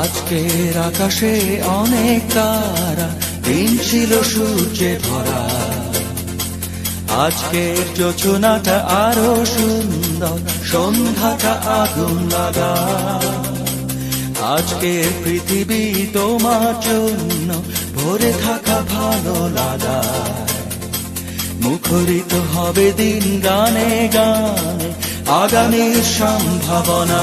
আজকের আকাশে অনেক তারা, দিন ছিল সূর্যে ভরা। আজকের যোচনাটা আরো সুন্দর, সন্ধ্যাটা আগুন লাগা। আজকের পৃথিবী তোমার জন্য ভরে থাকা ভালো লাগা। মুখরিত হবে দিন গানে গানে, আগামীর সম্ভাবনা।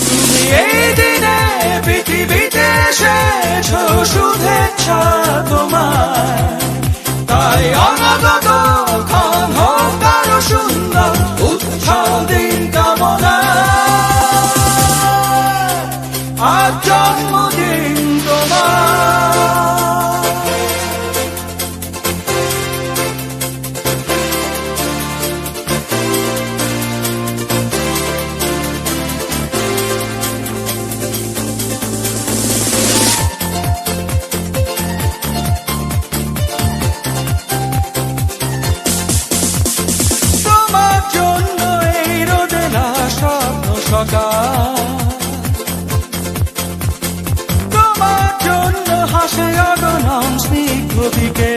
তুমি এই দিনে পৃথিবীতে এসেছ, শুভেচ্ছা তোমার। তাই অনাগত ক্ষণ হোক আরো সুন্দর, উৎসব দিন কামনা। আজ জন্মদিন তোমার। তোমার জন্য হাসে অগণন স্নিগ্ধ দিকে।